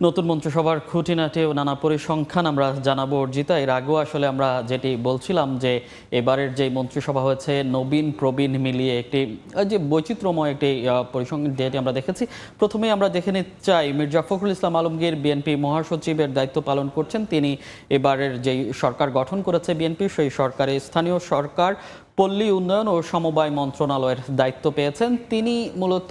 নতুন মন্ত্রিসভার খুঁটিনাটি ও নানা পরিসংখ্যান আমরা জানাবো অর্জিতা। এর আগেও আসলে আমরা যেটি বলছিলাম যে এবারের যে মন্ত্রিসভা হয়েছে নবীন প্রবীণ মিলিয়ে একটি যে বৈচিত্র্যময় একটি পরিসংখ্যান যেটি আমরা দেখেছি। প্রথমেই আমরা দেখে নিতে চাই মির্জা ফখরুল ইসলাম আলমগীর বিএনপি মহাসচিবের দায়িত্ব পালন করছেন। তিনি এবারের যেই সরকার গঠন করেছে বিএনপি, সেই সরকারে স্থানীয় সরকার, পল্লী উন্নয়ন ও সমবায় মন্ত্রণালয়ের দায়িত্ব পেয়েছেন। তিনি মূলত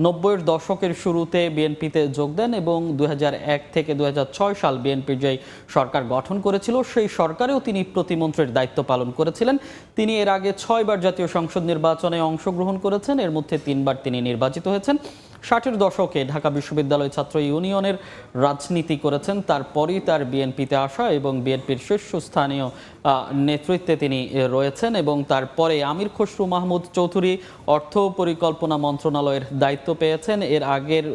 ৯০-এর দশকের শুরুতে বিএনপিতে যোগ দেন এবং ২০০১ থেকে ২০০৬ সাল বিএনপির যেই সরকার গঠন করেছিল সেই সরকারেও তিনি প্রতিমন্ত্রীর দায়িত্ব পালন করেছিলেন। তিনি এর আগে ৬বার জাতীয় সংসদ নির্বাচনে অংশগ্রহণ করেছেন, এর মধ্যে ৩বার তিনি নির্বাচিত হয়েছেন। ৬০-এর দশকে ঢাকা বিশ্ববিদ্যালয় ছাত্র ইউনিয়নের রাজনীতি করেছেন, তারপরই তার বিএনপিতে আসা এবং বিএনপির শীর্ষস্থানীয় নেতৃত্বে তিনি রয়েছেন। এবং তারপরে আমির খসরু মাহমুদ চৌধুরী অর্থ পরিকল্পনা মন্ত্রণালয়ের দায়িত্ব পেয়েছেন। এর আগের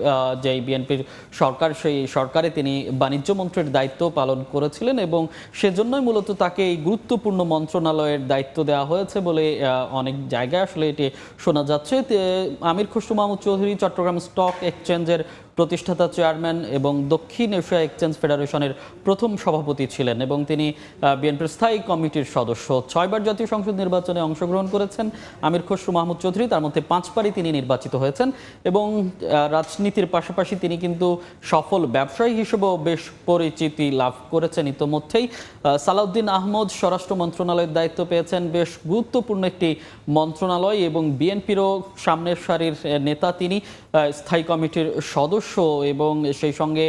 যেই বিএনপির সরকার, সেই সরকারে তিনি বাণিজ্য মন্ত্রীর দায়িত্ব পালন করেছিলেন এবং সেজন্যই মূলত তাকে এই গুরুত্বপূর্ণ মন্ত্রণালয়ের দায়িত্ব দেওয়া হয়েছে বলে অনেক জায়গায় আসলে এটি শোনা যাচ্ছে। আমির খসরু মাহমুদ চৌধুরী চট্টগ্রাম স্টক এক্সচেঞ্জের প্রতিষ্ঠাতা চেয়ারম্যান এবং দক্ষিণ এশিয়া এক্সচেঞ্জ ফেডারেশনের প্রথম সভাপতি ছিলেন এবং তিনি বিএনপির স্থায়ী কমিটির সদস্য। ৬বার জাতীয় সংসদ নির্বাচনে অংশগ্রহণ করেছেন আমির খসরু মাহমুদ চৌধুরী, তার মধ্যে ৫বারই তিনি নির্বাচিত হয়েছেন এবং রাজনীতির পাশাপাশি তিনি কিন্তু সফল ব্যবসায়ী হিসেবেও বেশ পরিচিতি লাভ করেছেন ইতোমধ্যেই। সালাউদ্দিন আহমদ স্বরাষ্ট্র মন্ত্রণালয়ের দায়িত্ব পেয়েছেন, বেশ গুরুত্বপূর্ণ একটি মন্ত্রণালয় এবং বিএনপিরও সামনের সারির নেতা তিনি, স্থায়ী কমিটির সদস্য এবং সেই সঙ্গে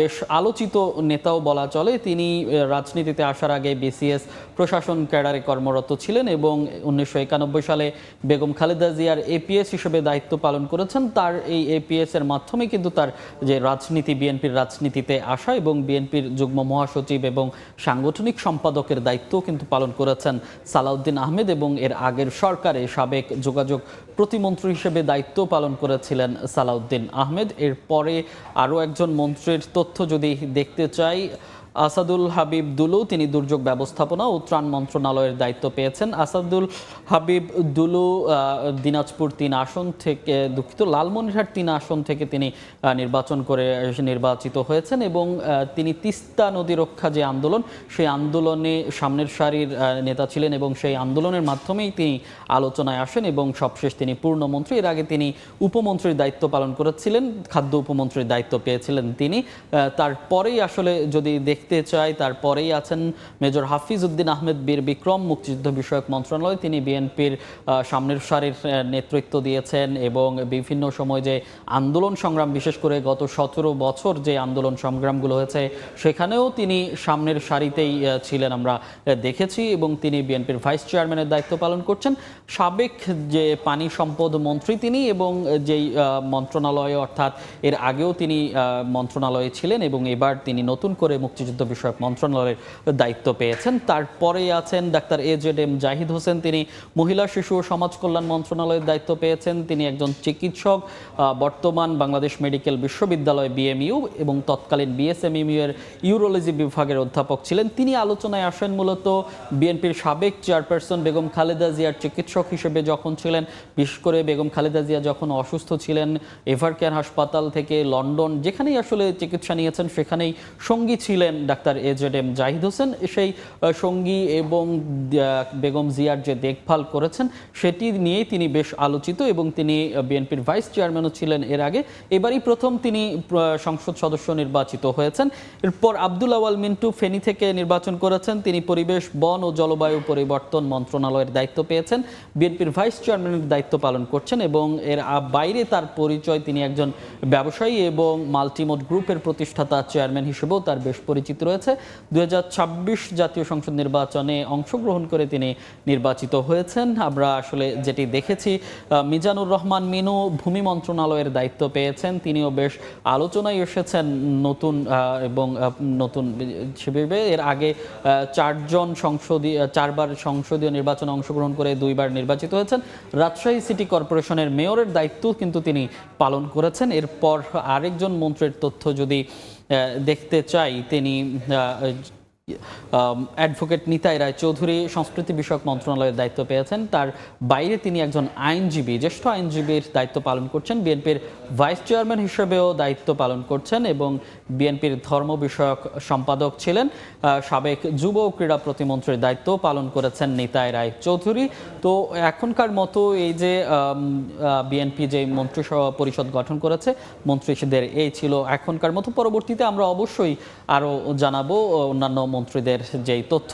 বেশ আলোচিত নেতাও বলা চলে। তিনি রাজনীতিতে আসার আগে বিসিএস প্রশাসন ক্যাডারে কর্মরত ছিলেন এবং ১৯৯১ সালে বেগম খালেদা জিয়ার এপিএস হিসেবে দায়িত্ব পালন করেছেন। তার এই এপিএস এর মাধ্যমে কিন্তু তার যে রাজনীতি, বিএনপির রাজনীতিতে আসা এবং বিএনপির যুগ্ম মহাসচিব এবং সাংগঠনিক সম্পাদকের দায়িত্ব কিন্তু পালন করেছেন সালাউদ্দিন আহমেদ এবং এর আগের সরকারে সাবেক যোগাযোগ প্রতিমন্ত্রী হিসেবে দায়িত্ব পালন করেছিলেন সালাউদ্দিন আহমেদ। এরপরে আরও একজন মন্ত্রীর তথ্য যদি দেখতে চাই, আসাদুল হাবিব দুলু, তিনি দুর্যোগ ব্যবস্থাপনা ও ত্রাণ মন্ত্রণালয়ের দায়িত্ব পেয়েছেন। আসাদুল হাবিব দুলু দিনাজপুর ৩ আসন থেকে, লালমনিরহাট ৩ আসন থেকে তিনি নির্বাচিত হয়েছেন এবং তিনি তিস্তা নদী রক্ষা যে আন্দোলন, সেই আন্দোলনে সামনের সারির নেতা ছিলেন এবং সেই আন্দোলনের মাধ্যমেই তিনি আলোচনায় আসেন এবং সবশেষ তিনি পূর্ণমন্ত্রী। এর আগে তিনি উপমন্ত্রীর দায়িত্ব পালন করেছিলেন, খাদ্য উপমন্ত্রীর দায়িত্ব পেয়েছিলেন তিনি। তারপরেই আসলে যদি দেখতে চাই, তারপরেই আছেন মেজর হাফিজ উদ্দিন আহমেদ বীর বিক্রম, মুক্তিযুদ্ধ বিষয়ক মন্ত্রণালয়। তিনি বিএনপির সামনের সারির নেতৃত্ব দিয়েছেন এবং বিভিন্ন সময় যে আন্দোলন সংগ্রাম, বিশেষ করে গত ১৭ বছর যে আন্দোলন সংগ্রামগুলো হয়েছে সেখানেও তিনি সামনের সারিতেই ছিলেন, আমরা দেখেছি এবং তিনি বিএনপির ভাইস চেয়ারম্যানের দায়িত্ব পালন করছেন। সাবেক যে পানি সম্পদ মন্ত্রী তিনি এবং যেই মন্ত্রণালয়ে, অর্থাৎ এর আগেও তিনি মন্ত্রণালয়ে ছিলেন এবং এবার তিনি নতুন করে মুক্তিযুদ্ধ বিষয়ক মন্ত্রণালয়ের দায়িত্ব পেয়েছেন। তারপরে আছেন ডাক্তার AJM জাহিদ হোসেন, তিনি মহিলা শিশু ও সমাজ কল্যাণ মন্ত্রণালয়ের দায়িত্ব পেয়েছেন। তিনি একজন চিকিৎসক, বর্তমান বাংলাদেশ মেডিকেল বিশ্ববিদ্যালয় BMU এবং তৎকালীন BSMMU এর ইউরোলজি বিভাগের অধ্যাপক ছিলেন। তিনি আলোচনায় আসেন মূলত বিএনপির সাবেক চেয়ারপারসন বেগম খালেদা জিয়ার চিকিৎসক হিসেবে যখন ছিলেন, বিশেষ করে বেগম খালেদা জিয়া যখন অসুস্থ ছিলেন, এভারকেয়ার হাসপাতাল থেকে লন্ডন যেখানেই আসলে চিকিৎসা নিয়েছেন সেখানেই সঙ্গী ছিলেন ডাক্তার AJM জাহিদ হোসেন। সেই সঙ্গী এবং বেগম জিয়ার যে দেখভাল করেছেন সেটি নিয়েই তিনি বেশ আলোচিত এবং তিনি বিএনপির ভাইস চেয়ারম্যানও ছিলেন এর আগে। এবারই প্রথম তিনি সংসদ সদস্য নির্বাচিত হয়েছেন। এরপর আব্দুল আওয়াল মিন্টু ফেনী থেকে নির্বাচন করেছেন। তিনি পরিবেশ, বন ও জলবায়ু পরিবর্তন মন্ত্রণালয়ের দায়িত্ব পেয়েছেন, বিএনপির ভাইস চেয়ারম্যানের দায়িত্ব পালন করছেন এবং এর বাইরে তার পরিচয়, তিনি একজন ব্যবসায়ী এবং মাল্টিমোড গ্রুপের প্রতিষ্ঠাতা চেয়ারম্যান হিসেবেও তার বেশ পরিচিত রয়েছে। ২০২৬ জাতীয় সংসদ নির্বাচনে অংশগ্রহণ করে তিনি নির্বাচিত হয়েছেন। আমরা আসলে যেটি দেখেছি, মিজানুর রহমান মিনু ভূমি মন্ত্রণালয়ের দায়িত্ব পেয়েছেন। তিনিও বেশ আলোচনায় এসেছেন নতুন হিসেবে। এর আগে 4বার সংসদীয় নির্বাচনে অংশগ্রহণ করে 2বার নির্বাচিত হয়েছেন। রাজশাহী সিটি কর্পোরেশনের মেয়রের দায়িত্ব কিন্তু তিনি পালন করেছেন। এরপর আরেকজন মন্ত্রীর তথ্য যদি দেখতে চাই, তিনি অ্যাডভোকেট নিতাই রায় চৌধুরী সংস্কৃতি বিষয়ক মন্ত্রণালয়ের দায়িত্ব পেয়েছেন। তার বাইরে তিনি একজন আইনজীবী, জ্যেষ্ঠ আইনজীবীর দায়িত্ব পালন করছেন। বিএনপির ভাইস চেয়ারম্যান হিসেবেও দায়িত্ব পালন করছেন এবং বিএনপির ধর্ম বিষয়ক সম্পাদক ছিলেন। সাবেক যুব ও ক্রীড়া প্রতিমন্ত্রীর দায়িত্ব পালন করেছেন নিতাই রায় চৌধুরী। তো এখনকার মতো এই যে বিএনপি যে মন্ত্রী পরিষদ গঠন করেছে, মন্ত্রীদের এই ছিল এখনকার মতো। পরবর্তীতে আমরা অবশ্যই আরও জানাবো অন্যান্য মন্ত্রীদের যেই তথ্য।